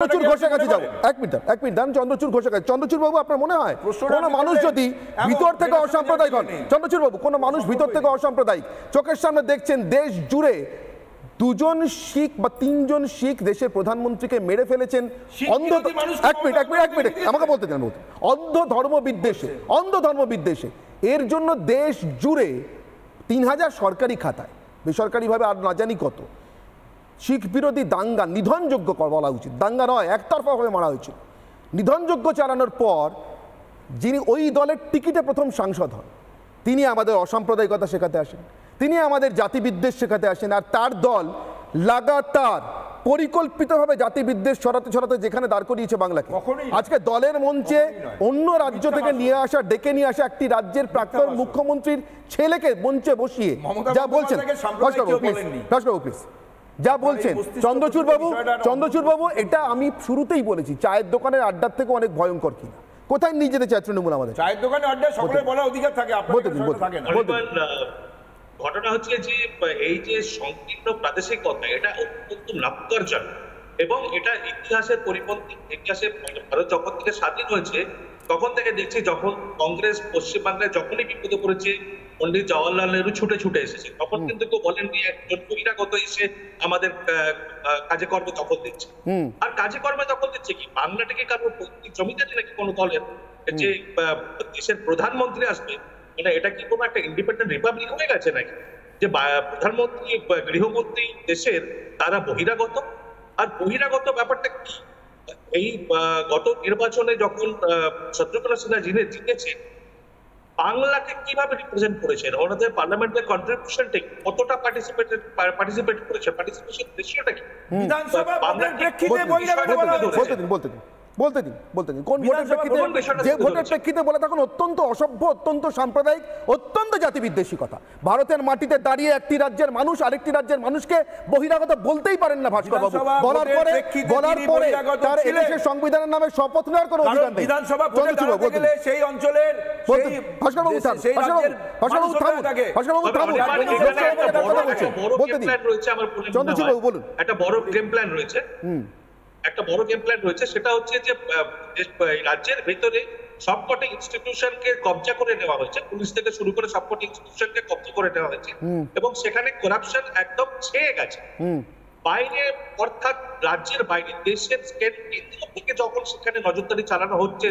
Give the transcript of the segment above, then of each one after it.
চন্দ্রচূড় ঘোষের কাছে যাবো এক মিনিট দান চন্দ্রচূড় ঘোষের কাছে। চন্দ্রচূড় বাবু আপনার মনে হয় কোনো মানুষ যদি ভিতর থেকে অসাম্প্রদায়িক হন, চন্দ্রচূড় বাবু কোনো মানুষ ভিতর থেকে অসাম্প্রদায়িক চোখের সামনে দেখছেন দেশ জুড়ে দুজন শিখ বা তিনজন শিখ দেশের প্রধানমন্ত্রীকে মেরে ফেলেছেন অন্ধ এক মিনিট আমাকে বলতে দেন অন্ধ ধর্ম বিদ্বেষে এর জন্য দেশ জুড়ে 3000 সরকারি খাতায় বেসরকারিভাবে আর না জানি কত শিখ বিরোধী দাঙ্গা নিধনযোগ্য বলা উচিত, দাঙ্গা নয় একতরফাভাবে মারা হয়েছিল। নিধনযোগ্য চালানোর পর যিনি ওই দলের টিকিটে প্রথম সাংসদ হন তিনি আমাদের অসাম্প্রদায়িকতা শেখাতে আসেন, তিনি আমাদের জাতিবিদ্বেষ শেখাতে আসেন, আর তার দল লাগাতার পরিকল্পিতভাবে জাতিবিদ্বেষ ছড়াতে যেখানে দাঁড় করিয়েছে বাংলাকে। আজকে দলের মঞ্চে অন্য রাজ্য থেকে ডেকে নিয়ে আসা একটি রাজ্যের প্রাক্তন মুখ্যমন্ত্রীর ছেলেকে মঞ্চে বসিয়ে যা বলছেন প্লিজ যা বলছেন চন্দ্রচূড় বাবু এটা আমি শুরুতেই বলেছি চায়ের দোকানের আড্ডার থেকে অনেক ভয়ঙ্কর কিনা। কোথায় নিয়ে যেতে চায় তৃণমূল আমাদের? চায়ের দোকানে আড্ডা সকলের বলার অধিকার থাকে। ঘটনা হচ্ছে যে এই যে সংকীর্ণ প্রাদেশিকতা এটা অত্যন্ত লাভজনক এবং এটা ইতিহাসের পরিপন্থী। ইতিহাসে ভারত যখন থেকে স্বাধীন হয়েছে তখন থেকে দেখছি যখন কংগ্রেস পশ্চিমবাংলায় যখনই বিপদে পড়েছে পন্ডিত জওয়াহরলাল নেহরু ছুটে এসেছে, তখন কিন্তু কেউ বলেননি একজন বহিরাগত এসে আমাদের কাজে কর্মে দখল দিচ্ছে। আর কাজে কর্মে দখল দিচ্ছে কি বাংলাটাকে কারো জমিদারি নাকি কোনো দলের যে দেশের প্রধানমন্ত্রী আসবে মানে এটা কি কোনো একটা ইন্ডিপেন্ডেন্ট রিপাবলিক হয়ে গেছে নাকি যে প্রধানমন্ত্রী গৃহমন্ত্রী দেশের তারা বহিরাগত? আর বহিরাগত ব্যাপারটা কি এই গত নির্বাচনে যখন শত্রুঘ্ন সিনহা জিতেছে বাংলাকে কিভাবে রিপ্রেজেন্ট করেছেন, ওনাদের পার্লামেন্টের কন্ট্রিবিউশনটা কতটা পার্টিসিপেট করেছে, পার্টিসিপেশন রেশিওটা কি? বিধানসভা ভোটের প্রেক্ষিতে বলতে দিন কোন ভোটের প্রেক্ষিতে? যে ভোটের প্রেক্ষিতে বলে তখন অত্যন্ত অসভ্য, অত্যন্ত সাম্প্রদায়িক, অত্যন্ত জাতিবিদ্বেষী কথা। ভারতের মাটিতে দাঁড়িয়ে একটি রাজ্যের মানুষ আরেকটি রাজ্যের মানুষকে বহিরাগত বলতেই পারেন না ভাস্কর বাবু। বলার পরে তার এদেশের সংবিধানের নামে শপথ নেওয়ার কোনো অধিকার নেই। বিধানসভা ভোটে দাঁড়াতে গেলে সেই অঞ্চলের ভাস্কর বাবু থামুন। চন্দ্রচূড় বাবু বলুন। একটা বড় গেম প্ল্যান রয়েছে সেটা হচ্ছে যে রাজ্যের ভেতরে সবকটি ইনস্টিটিউশনকে কবজা করে নেওয়া হয়েছে, পুলিশ থেকে শুরু করে সবকটি ইনস্টিটিউশনকে কবজা করে নেওয়া হয়েছে এবং সেখানে করাপশন একদম ছেয়ে গেছে। বাইরে অর্থাৎ রাজ্যের বাইরে দেশের কেন্দ্র থেকে যখন সেখানে নজরদারি চালানো হচ্ছে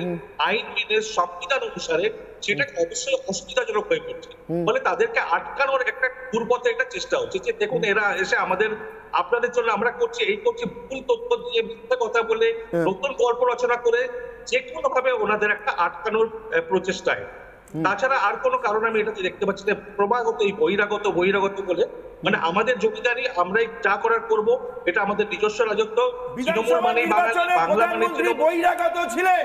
আইন মেনে সংবিধান অনুসারে সেটা অবশ্যই অসুবিধাজনক হয়ে পড়ছে। ফলে তাদেরকে আটকানোর একটা দুর্বলতা একটা চেষ্টা হচ্ছে যে দেখুন এরা এসে আমাদের আপনাদের জন্য আমরা করছি ভুল তথ্য দিয়ে মিথ্যা কথা বলে নতুন গল্প রচনা করে যে কোনো ভাবে ওনাদের একটা আটকানোর প্রচেষ্টায়। তাছাড়া আর কোনো কারণ আমি এটাতে দেখতে পাচ্ছি না। ক্রমাগত এই বহিরাগত বলে মানে আমাদের জমিদারি আমরাই যা করার করব, এটা আমাদের নিজস্ব রাজত্ব। তৃণমূল মানে বাংলা মানে বহিরাগত ছিলেন,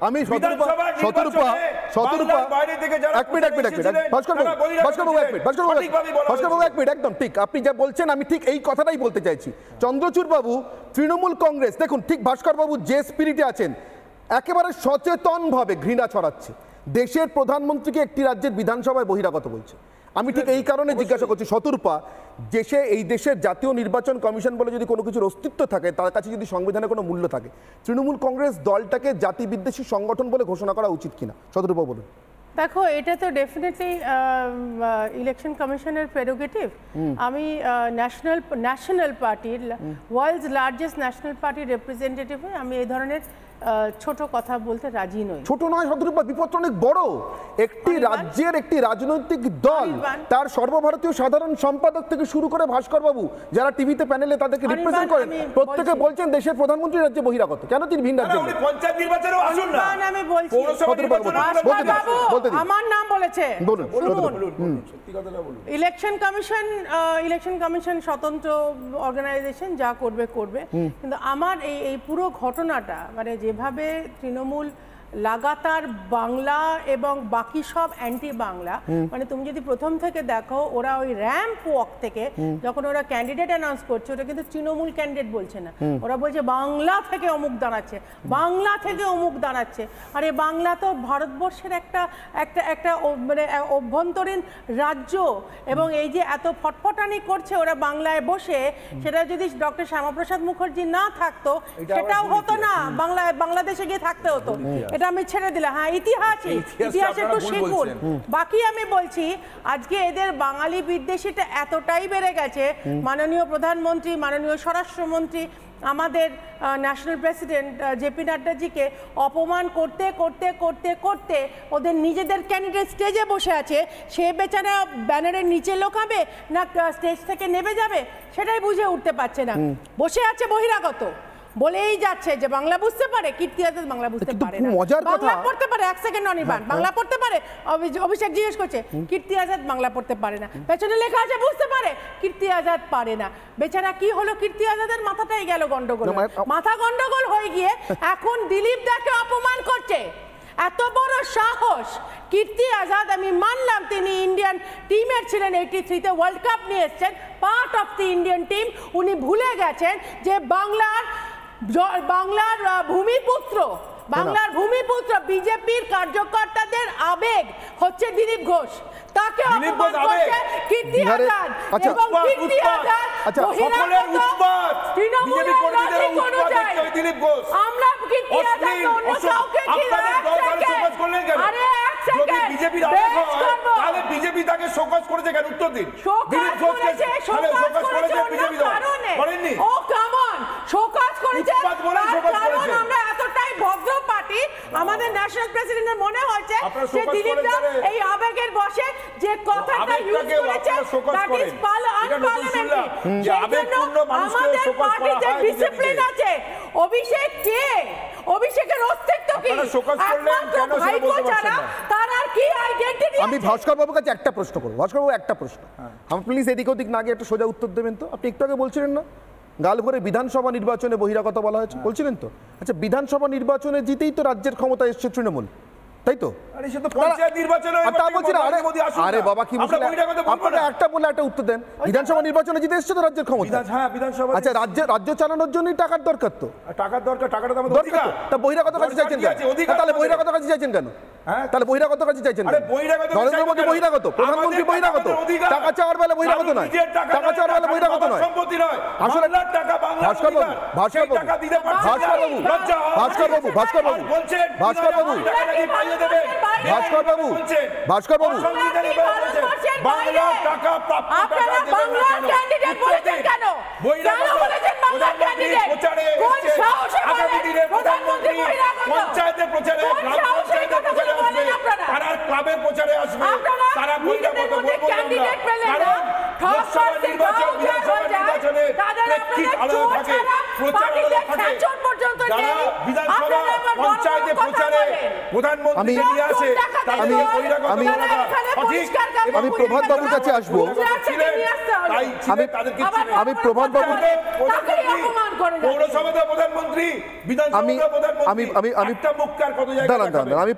আমি একদম ঠিক আপনি যা বলছেন আমি ঠিক এই কথাটাই বলতে চাইছি। চন্দ্রচূড় বাবু তৃণমূল কংগ্রেস দেখুন ঠিক ভাস্কর বাবু যে স্পিরিটে আছেন একেবারে সচেতন ভাবে ঘৃণা ছড়াচ্ছে, দেশের প্রধানমন্ত্রীকে একটি রাজ্যের বিধানসভায় বহিরাগত বলছে। আমি ঠিক এই কারণে জিজ্ঞাসা করছি শতরূপা, এই দেশের জাতীয় নির্বাচন কমিশন বলে যদি কোনো কিছুর অস্তিত্ব থাকে, তার কাছে যদি সংবিধানে কোনো মূল্য থাকে, তৃণমূল কংগ্রেস দলটাকে জাতি বিদ্বেষী সংগঠন বলে ঘোষণা করা উচিত কিনা? শতরূপা বলুন। দেখো এটা তো ডেফিনেটলি ইলেকশন কমিশনের প্রেরোগেটিভ। আমি ন্যাশনাল পার্টির ওয়ার্ল্ডস লার্জেস্ট ন্যাশনাল পার্টির রিপ্রেজেন্টেটিভ হয়ে আমি এই ধরনের ছোট কথা বলতে রাজি নই। ছোট নয় শতরূপা, বিপদটা অনেক বড়। একটি রাজ্যের একটি রাজনৈতিক দল তার সর্বভারতীয় সাধারণ সম্পাদক থেকে শুরু করে ভাস্কর বাবু যারা টিভিতে প্যানেলে তাদেরকে রিপ্রেজেন্ট করেন প্রত্যেকে বলছেন দেশের প্রধানমন্ত্রী রাজ্যে বহিরাগত। কেন তিনি ভিন্ন রাজ্যে? পঞ্চায়েত নির্বাচনে আসুন না, আমি বলছি আমার নাম বলেছে। ইলেকশন কমিশন স্বতন্ত্র অর্গানাইজেশন, যা করবে। কিন্তু আমার এই পুরো ঘটনাটা মানে যেভাবে তৃণমূল লাগাতার বাংলা এবং বাকি সব অ্যান্টি বাংলা, মানে তুমি যদি প্রথম থেকে দেখো ওরা ওই র্যাম্প ওয়াক থেকে যখন ওরা ক্যান্ডিডেট অ্যানাউন্স করছে, ওটা কিন্তু তৃণমূল ক্যান্ডিডেট বলছে না, ওরা বলছে বাংলা থেকে অমুক দাঁড়াচ্ছে, বাংলা থেকে অমুক দাঁড়াচ্ছে। আরে বাংলা তো ভারতবর্ষের একটা একটা একটা মানে অভ্যন্তরীণ রাজ্য, এবং এই যে এত ফটফটানি করছে ওরা বাংলায় বসে, সেটা যদি ডক্টর শ্যামাপ্রসাদ মুখার্জি না থাকতো সেটাও হতো না, বাংলাদেশে গিয়ে থাকতে হতো। এটা আমি ছেড়ে দিলাম। হ্যাঁ, ইতিহাস একটু শিখুন। বাকি আমি বলছি, আজকে এদের বাঙালি বিদ্বেষীটা এতটাই বেড়ে গেছে, মাননীয় প্রধানমন্ত্রী, মাননীয় স্বরাষ্ট্রমন্ত্রী, আমাদের ন্যাশনাল প্রেসিডেন্ট জেপি নাড্ডাজিকে অপমান করতে করতে করতে করতে ওদের নিজেদের ক্যান্ডিডেট স্টেজে বসে আছে, সে বেচারা ব্যানারের নিচে লোকাবে না স্টেজ থেকে নেমে যাবে সেটাই বুঝে উঠতে পারছে না। বসে আছে বহিরাগত, বলেই যাচ্ছে যে বাংলা বুঝতে পারে, কীর্তি আজাদ বাংলা বুঝতে পারে না, বাংলা পড়তে পারে, এক সেকেন্ড অনির্বাণ, বাংলা পড়তে পারে, অভিষেক জিজ্ঞেস করছে, কীর্তি আজাদ বাংলা পড়তে পারে না, পেছনে লেখা আছে বুঝতে পারে, কীর্তি আজাদ পারে না। বেচারা কি হলো, কীর্তি আজাদের মাথাটাই গেল গন্ডগোল, মাথা গন্ডগোল হয়ে গিয়ে এখন দিলীপ দাকে অপমান করছে। এত বড় সাহস কীর্তি আজাদ! আমি মানলাম তিনি ইন্ডিয়ান টিমের ছিলেন, 83-তে ওয়ার্ল্ড কাপ নিয়ে এসছেন, part of the Indian team. উনি ভুলে গেছেন যে বাংলার ভূমিপুত্র বিজেপির কার্যকর্তাদের আবেগ হচ্ছে দিলীপ ঘোষ, তাকে অপমান করছে কীর্তি আজাদ। এবং কীর্তি আজাদ সকলের উৎপাত, বিজেপি কর্মীদের উৎপাত হচ্ছে দিলীপ ঘোষ। আমরা কীর্তি আজাদ অন্য কাউকে কি শোকজ করলেন কেন? যদি বিজেপির আবেগ হয় তাহলে বিজেপি তাকে শোকজ করেছে কেন? উত্তর দিন। দিলীপ ঘোষকে শোকজ করেছে বিজেপি করেননি? ও কাম অন, শোকজ করেছে কারণ আমরা এতটাই ভদ্র পার্টি, আমাদের ন্যাশনাল প্রেসিডেন্টের মনে হয়েছে যে দিলীপ দা এই আবেগের বশে যে কথাটা ইউজ করেছে দ্যাট ইজ আনপার্লামেন্টারি। আবেগপূর্ণ মানুষকে শোকজ করা হয়, ডিসিপ্লিন আছে। অভিষেক কে? অভিষেকের অস্তিত্ব কি? তার আর কি আইডেন্টিটি? আমি ভাস্কর বাবুর কাছে একটা প্রশ্ন করবো। ভাস্কর বাবু, একটা প্রশ্ন, আমি প্লিজ এদিক ওদিক না গিয়ে একটু সোজা উত্তর দেবেন তো। আপনি একটু আগে বলছিলেন না গালভরে বিধানসভা নির্বাচনে বহিরাগত বলা হয়েছে, বলছিলেন তো? আচ্ছা, বিধানসভা নির্বাচনে জিতেই তো রাজ্যের ক্ষমতা এসছে তৃণমূল, তাই তো? আরে বাবা, কি আপনারা একটা বলে একটা উত্তর দেন। বিধানসভা নির্বাচনে জিতে এসছে তো রাজ্যের ক্ষমতা। আচ্ছা, রাজ্য চালানোর জন্যই টাকার দরকার, তো টাকার দরকার, টাকাটা তো দরকার। তা বহিরাগত কাজে চাইছেন কেন? তাহলে বহিরাগত কাজে চাইছেন কেন? তাহলে বহিরাগত কাজে চাইছেন কেন? নরেন্দ্র মোদী বহিরাগত, প্রধানমন্ত্রী বহিরাগত, টাকা চাওয়ার বেলা বহিরাগত নয়, টাকা চাওয়ার বেলা বহিরাগত নয়। আসলে ভাস্কর বাবু, ভাস্কর বাবু, ভাস্কর বাবু, ভাস্কর বাবু, ভাস্কর বাবু, ভাস্কর বাবু, ভাস্কর বাবু, ভাস্কর বাবু, বাংলার টাকা প্রাপ্ত টাকা বাংলা ক্যান্ডিডেট বলেছেন কেন? কেন বলেছেন বাংলা ক্যান্ডিডেট? কোন সাহসে আগামী দিনে প্রধানমন্ত্রী পঞ্চায়েতের প্রচারে, গ্রাম পঞ্চায়েতের প্রচারে আসবে, তারা ক্লাবের প্রচারে আসবে, তারা বহিরাগত বলবো আমরা। কারণ লোকসভা নির্বাচন, বিধানসভা নির্বাচনে প্রেক্ষিত আলাদা থাকে, প্রচার আলাদা থাকে। যারা বিধানসভা পঞ্চায়েতে প্রচারে প্রধানমন্ত্রী নিয়ে আসে, আমি প্রভাত বাবুর কাছে আসবো। আমি প্রভাত বাবু, পৌরসভাতে প্রধানমন্ত্রী, বিধানসভা প্রধানমন্ত্রী, একটা মুক্কার কত জায়গায়। আমি